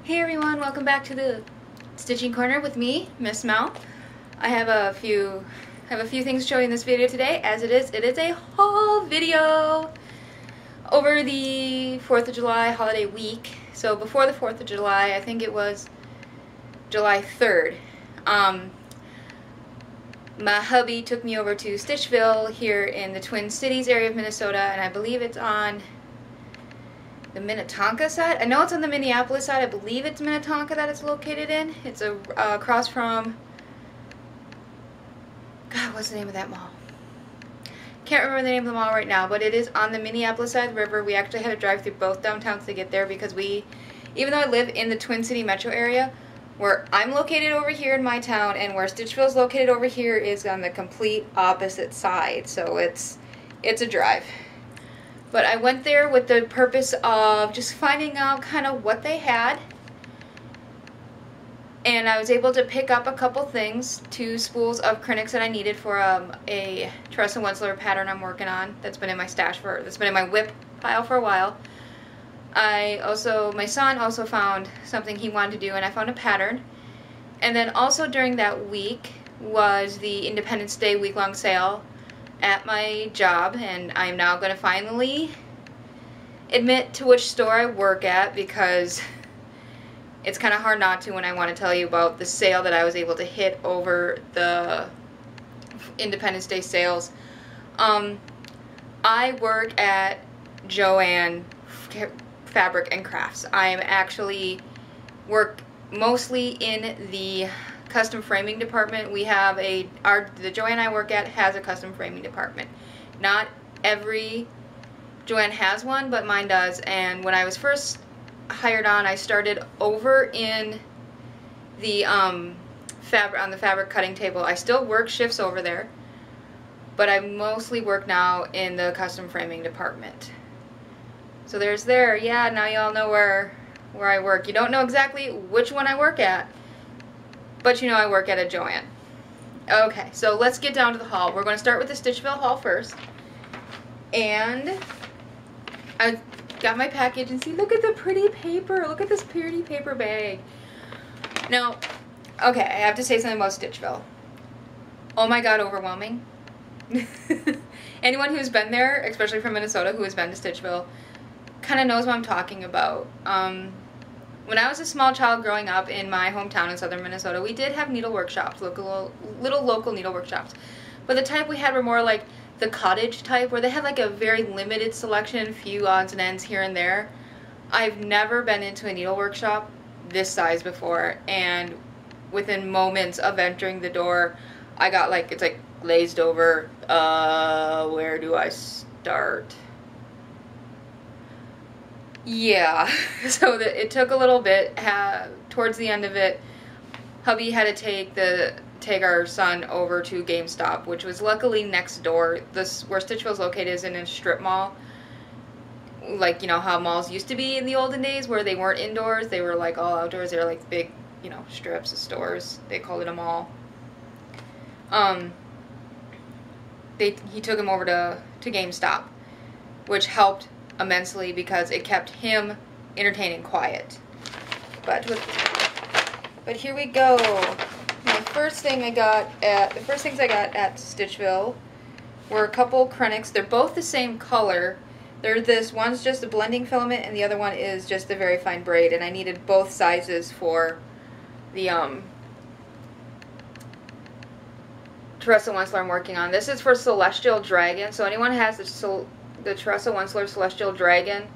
Hey everyone, welcome back to the Stitching Corner with me, Miss Mel. I have a few things to show you in this video today. As it is a haul video over the 4th of July holiday week. So before the 4th of July, I think it was July 3rd. My hubby took me over to Stitchville here in the Twin Cities area of Minnesota, and I believe it's on the Minnetonka side. I know it's on the Minneapolis side. I believe it's Minnetonka that it's located in. It's across from, God, what's the name of that mall? Can't remember the name of the mall right now, but it is on the Minneapolis side of the river. We actually had to drive through both downtowns to get there because even though I live in the Twin City metro area, where I'm located over here in my town and where Stitchville is located over here is on the complete opposite side. So it's a drive. But I went there with the purpose of just finding out kind of what they had. And I was able to pick up a couple things, 2 spools of Krinix that I needed for a Teresa Wensler pattern I'm working on that's been in my that's been in my whip pile for a while. My son also found something he wanted to do, and I found a pattern. And then also during that week was the Independence Day week-long sale at my job, and I'm now going to finally admit to which store I work at, because it's kind of hard not to when I want to tell you about the sale that I was able to hit over the Independence Day sales. I work at Joann Fabric and Crafts. I actually work mostly in the custom framing department. We have the Joann I work at has a custom framing department. Not every Joann has one, but mine does. And when I was first hired on, I started over in the on the fabric cutting table. I still work shifts over there, but I mostly work now in the custom framing department. So yeah, now you all know where I work. You don't know exactly which one I work at, but you know I work at a Joann. Okay, so let's get down to the haul. We're going to start with the Stitchville haul first. And I got my package, and see, look at the pretty paper. Look at this pretty paper bag. Now, okay, I have to say something about Stitchville. Oh my God, overwhelming. Anyone who's been there, especially from Minnesota, who has been to Stitchville, kind of knows what I'm talking about. When I was a small child growing up in my hometown in southern Minnesota, we did have needle workshops, little local needle workshops. But the type we had were more like the cottage type, where they had like a very limited selection, few odds and ends here and there. I've never been into a needle workshop this size before, and within moments of entering the door, I got it's like glazed over. Where do I start? Yeah, so it took a little bit. Towards the end of it, hubby had to take our son over to GameStop, which was luckily next door. Where Stitchville's located is in a strip mall, like, you know how malls used to be in the olden days, where they weren't indoors, they were like all outdoors. They were like big, you know, strips of stores. They called it a mall. He took him over to GameStop, which helped immensely because it kept him entertained and quiet. But here we go. The first things I got at Stitchville were a couple Krinix. They're both the same color. One's just a blending filament, and the other one is just a very fine braid. And I needed both sizes for the Teresa Wensler I'm working on. This is for Celestial Dragon. So anyone has the Teresa Wensler Celestial Dragon,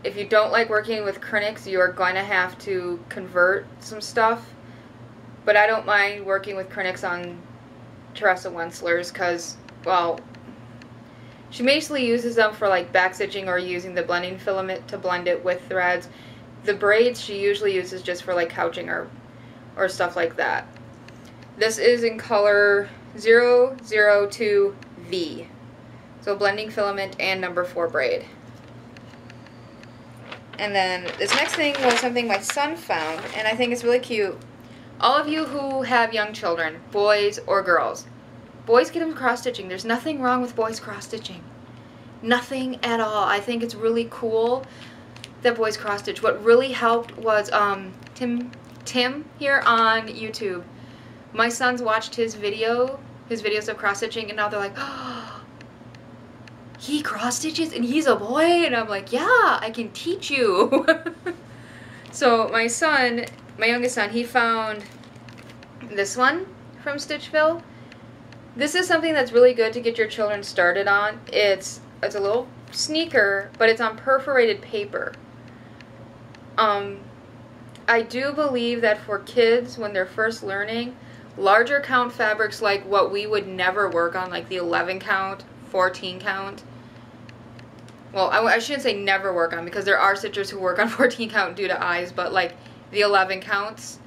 if you don't like working with Krinix, you are going to have to convert some stuff. But I don't mind working with Krinix on Teresa Wenslers because, well, she mostly uses them for like back stitching or using the blending filament to blend it with threads. The braids she usually uses just for like couching or stuff like that. This is in color 002V. So blending filament and number 4 braid. And then this next thing was something my son found, and I think it's really cute. All of you who have young children, boys or girls, boys get them cross-stitching. There's nothing wrong with boys cross-stitching. Nothing at all. I think it's really cool that boy's cross stitch. What really helped was Tim here on YouTube. My sons watched his videos of cross stitching, and now they're like, oh, he cross stitches and he's a boy, and I'm like, yeah, I can teach you. So my youngest son, he found this one from Stitchville. This is something that's really good to get your children started on. It's a little sneaker, but it's on perforated paper. I do believe that for kids, when they're first learning, larger count fabrics like what we would never work on, like the 11 count, 14 count. Well, I shouldn't say never work on, because there are stitchers who work on 14 count due to eyes, but like the 11 counts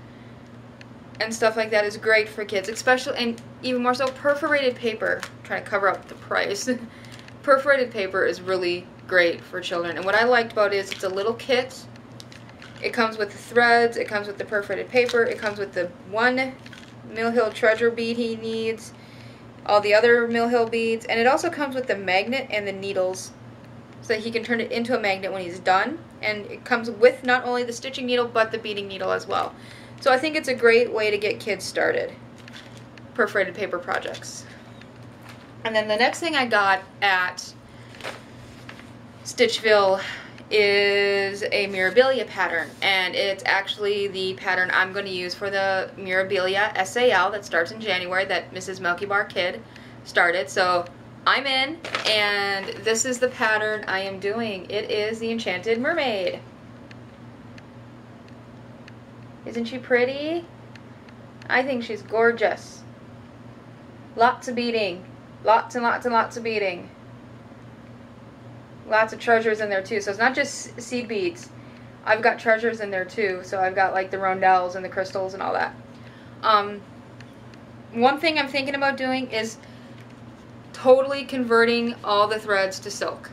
and stuff like that is great for kids, especially, and even more so, perforated paper. I'm trying to cover up the price. Perforated paper is really great for children, and what I liked about it is it's a little kit. It comes with the threads, it comes with the perforated paper, it comes with the one Mill Hill treasure bead he needs, all the other Mill Hill beads, and it also comes with the magnet and the needles so that he can turn it into a magnet when he's done. And it comes with not only the stitching needle but the beading needle as well. So I think it's a great way to get kids started, perforated paper projects. And then the next thing I got at Stitchville is a Mirabilia pattern, and it's actually the pattern I'm going to use for the Mirabilia SAL that starts in January that Mrs. Milky Bar Kid started. So I'm in, and this is the pattern I am doing. It is the Enchanted Mermaid. Isn't she pretty? I think she's gorgeous. Lots of beading. Lots and lots and lots of beading. Lots of treasures in there too. So it's not just seed beads. I've got treasures in there too. So I've got like the rondelles and the crystals and all that. One thing I'm thinking about doing is totally converting all the threads to silk.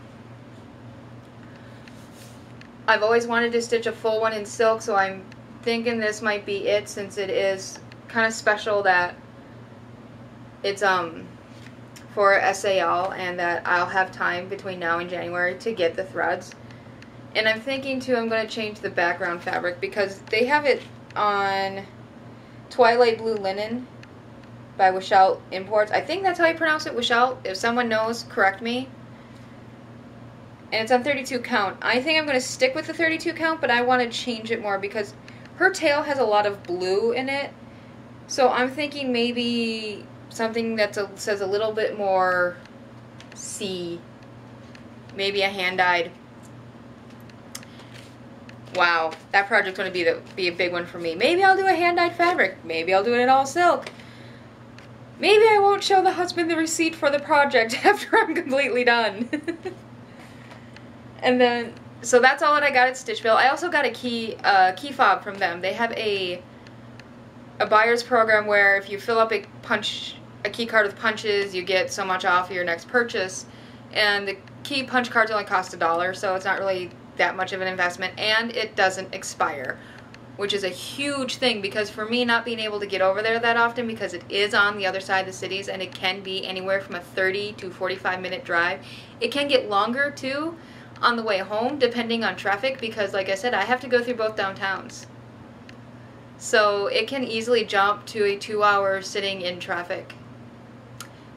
I've always wanted to stitch a full one in silk, so I'm thinking this might be it, since it is kind of special that it's for SAL, and that I'll have time between now and January to get the threads. And I'm thinking too, I'm going to change the background fabric, because they have it on Twilight Blue Linen by Wishelt Imports. I think that's how you pronounce it, Wishelt. If someone knows, correct me. And it's on 32 count. I think I'm going to stick with the 32 count, but I want to change it more because her tail has a lot of blue in it. So I'm thinking maybe something that says a little bit more sea. Maybe a hand-dyed. Wow, that project's going to be a big one for me. Maybe I'll do a hand-dyed fabric. Maybe I'll do it in all silk. Maybe I won't show the husband the receipt for the project after I'm completely done. And then, so that's all that I got at Stitchville. I also got a key fob from them. They have a buyer's program where if you fill up a key card with punches, you get so much off your next purchase. And the key punch cards only cost $1, so it's not really that much of an investment, and it doesn't expire, which is a huge thing, because for me, not being able to get over there that often, because it is on the other side of the cities, and it can be anywhere from a 30 to 45 minute drive. It can get longer too on the way home, depending on traffic, because like I said, I have to go through both downtowns. So it can easily jump to a 2-hour sitting in traffic.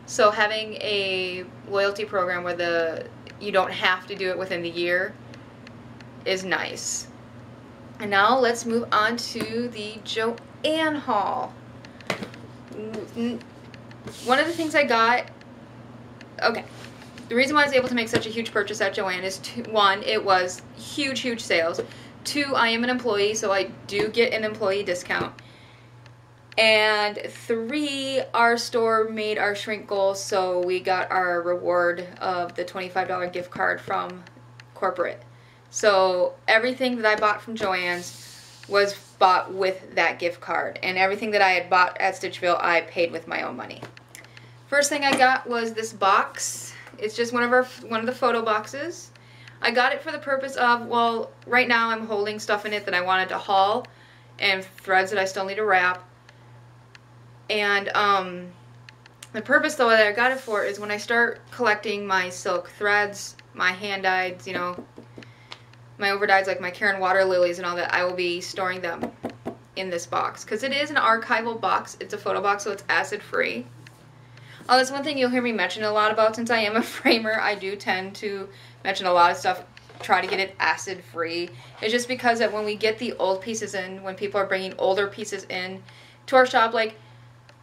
So having a loyalty program where you don't have to do it within the year is nice. And now let's move on to the Joann haul. One of the things I got, okay, the reason why I was able to make such a huge purchase at Joann is, one, it was huge sales. 2, I am an employee, so I do get an employee discount. And 3, our store made our shrink goal, so we got our reward of the $25 gift card from corporate. So everything that I bought from Joann's was bought with that gift card, and everything that I had bought at Stitchville I paid with my own money. First thing I got was this box. It's just one of the photo boxes. I got it for the purpose of, well, right now I'm holding stuff in it that I wanted to haul and threads that I still need to wrap. And the purpose though that I got it for is when I start collecting my silk threads, my hand-dyeds, you know, my overdyes, like my Karen water lilies and all that, I will be storing them in this box. Because it is an archival box. It's a photo box, so it's acid free. Oh, that's one thing you'll hear me mention a lot about. Since I am a framer, I do tend to mention a lot of stuff, try to get it acid free. It's just because that when we get the old pieces in, when people are bringing older pieces in to our shop, like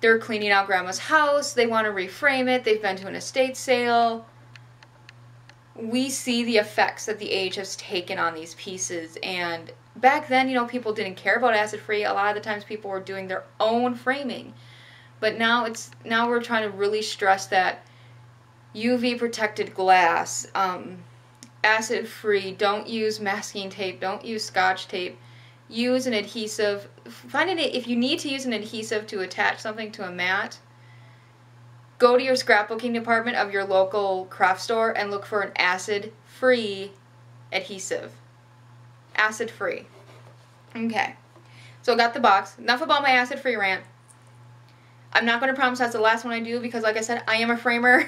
they're cleaning out grandma's house, they want to reframe it, they've been to an estate sale, we see the effects that the age has taken on these pieces. And back then, you know, people didn't care about acid free. A lot of the times people were doing their own framing. But now we're trying to really stress that UV protected glass, acid free, don't use masking tape, don't use Scotch tape, use an adhesive. If you need to use an adhesive to attach something to a mat, go to your scrapbooking department of your local craft store and look for an acid free adhesive. Acid free. Okay, so I got the box. Enough about my acid free rant. I'm not going to promise that's the last one I do, because like I said, I am a framer.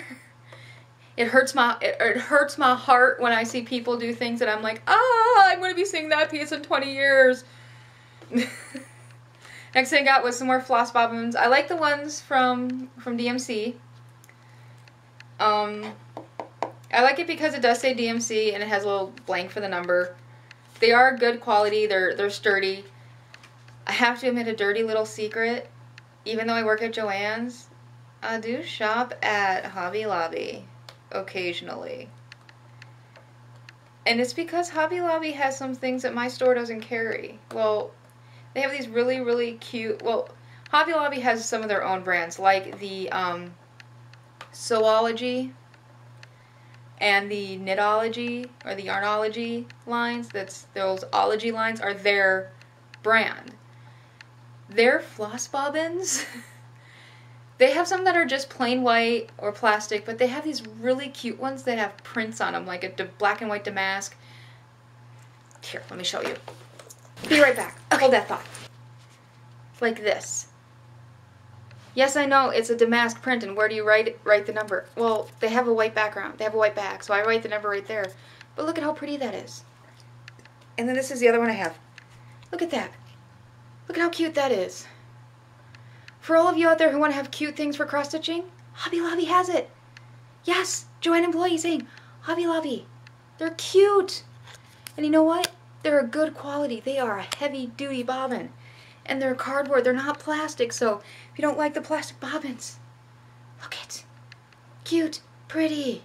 It hurts my heart when I see people do things that I'm like, I'm going to be seeing that piece in 20 years. Next thing I got was some more floss bobbins. I like the ones from DMC. I like it because it does say DMC and it has a little blank for the number. They are good quality. They're sturdy. I have to admit a dirty little secret. Even though I work at Joann's, I do shop at Hobby Lobby occasionally. And it's because Hobby Lobby has some things that my store doesn't carry. Well, they have these really, really cute, well, Hobby Lobby has some of their own brands, like the Soology and the Knitology, or the Yarnology lines. Those ology lines are their brand. Their floss bobbins, they have some that are just plain white or plastic, but they have these really cute ones that have prints on them, like a black and white damask. Here, let me show you. Be right back. Hold that thought. Like this. Yes, I know it's a damask print, and where do you write the number? Well, they have a white background. They have a white back, so I write the number right there. But look at how pretty that is. And then this is the other one I have. Look at that. Look at how cute that is. For all of you out there who want to have cute things for cross-stitching, Hobby Lobby has it. Yes, Joann employee saying, Hobby Lobby. They're cute. And you know what? They're a good quality. They are a heavy-duty bobbin. And they're cardboard. They're not plastic. So if you don't like the plastic bobbins, look it. Cute. Pretty.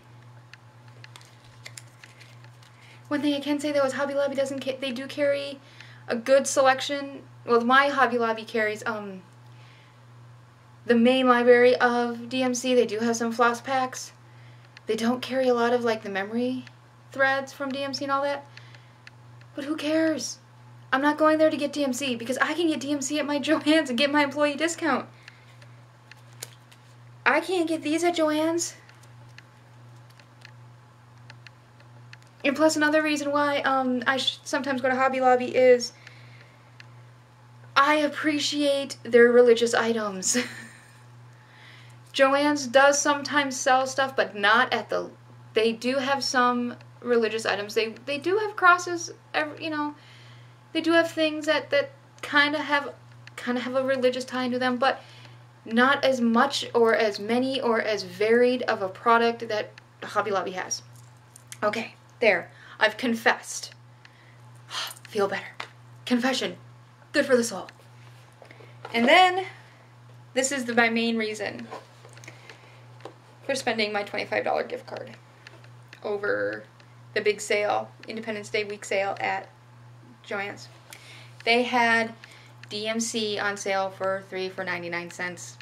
One thing I can say though is Hobby Lobby they do carry a good selection. Well, my Hobby Lobby carries the main library of DMC. They do have some floss packs. They don't carry a lot of like the memory threads from DMC and all that. But who cares? I'm not going there to get DMC because I can get DMC at my Joann's and get my employee discount. I can't get these at Joann's. And plus another reason why I sometimes go to Hobby Lobby is I appreciate their religious items. Joann's does sometimes sell stuff, but not at the... They do have some religious items. They do have crosses, you know. They do have things that kind of have a religious tie into them, but not as much or as many or as varied of a product that Hobby Lobby has. Okay, there. I've confessed. Feel better. Confession. Good for the soul. And then, this is my main reason for spending my $25 gift card over the big sale, Independence Day week sale at Joann's. They had DMC on sale for 3 for 99 cents.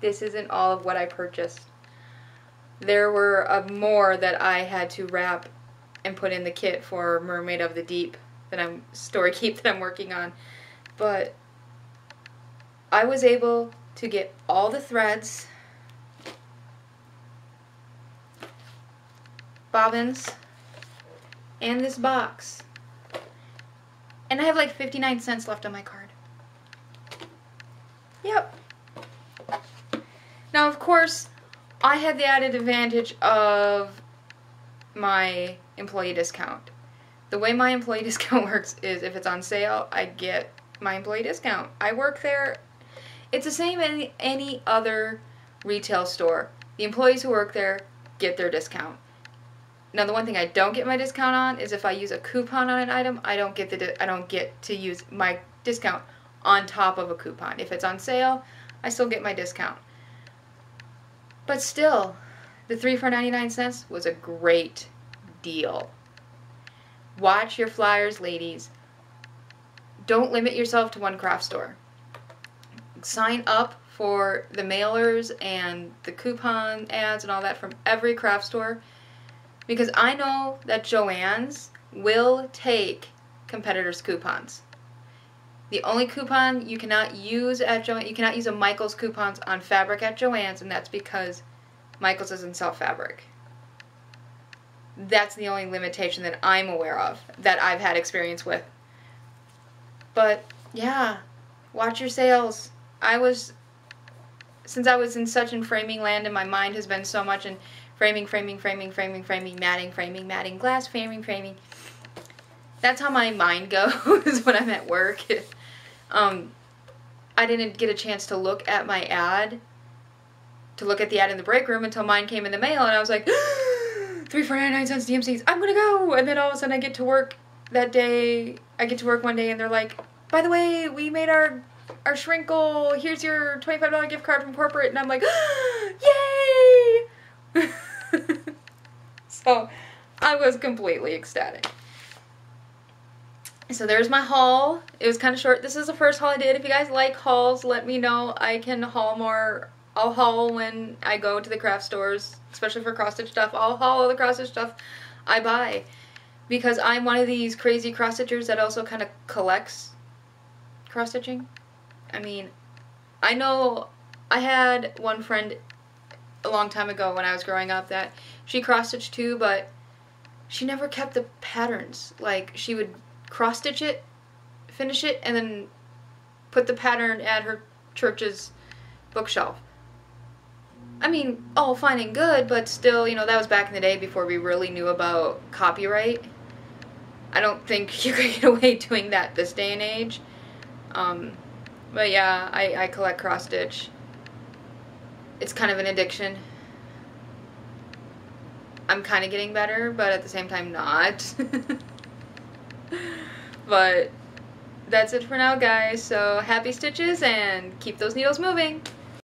This isn't all of what I purchased. There were more that I had to wrap and put in the kit for Mermaid of the Deep Story Keep that I'm working on. But I was able to get all the threads, bobbins, and this box. And I have like 59 cents left on my card. Yep. Now, of course, I had the added advantage of my employee discount. The way my employee discount works is if it's on sale, I get my employee discount. I work there. It's the same in any other retail store. The employees who work there get their discount. Now, the one thing I don't get my discount on is if I use a coupon on an item, I don't get to use my discount on top of a coupon. If it's on sale, I still get my discount. But still, the 3 for 99 cents was a great deal. Watch your flyers, ladies. Don't limit yourself to one craft store. Sign up for the mailers and the coupon ads and all that from every craft store, because I know that Joann's will take competitors' coupons. The only coupon you cannot use at Joann's, you cannot use a Michaels coupons on fabric at Joann's, and that's because Michaels doesn't sell fabric. That's the only limitation that I'm aware of, that I've had experience with. But yeah, watch your sales. Since I was in such in framing land, and my mind has been so much in framing, matting, glass framing. That's how my mind goes when I'm at work. I didn't get a chance to look at my ad, to look at the ad in the break room until mine came in the mail, and I was like, 3 for 99 cents DMCs, I'm gonna go! And then all of a sudden I get to work that day, I get to work one day and they're like, by the way, we made our shrinkle, here's your $25 gift card from corporate, and I'm like, yay! So, I was completely ecstatic. So there's my haul. It was kind of short. This is the first haul I did. If you guys like hauls, let me know. I can haul more. I'll haul when I go to the craft stores, especially for cross-stitch stuff. I'll haul all the cross-stitch stuff I buy, because I'm one of these crazy cross-stitchers that also kind of collects cross-stitching. I mean, I know I had one friend a long time ago when I was growing up that she cross-stitched too, but she never kept the patterns. Like, she would cross-stitch it, finish it, and then put the pattern at her church's bookshelf. I mean, all fine and good, but still, you know, that was back in the day before we really knew about copyright. I don't think you could get away doing that this day and age. But yeah, I collect cross-stitch. It's kind of an addiction. I'm kind of getting better, but at the same time not. But that's it for now, guys. So happy stitches and keep those needles moving.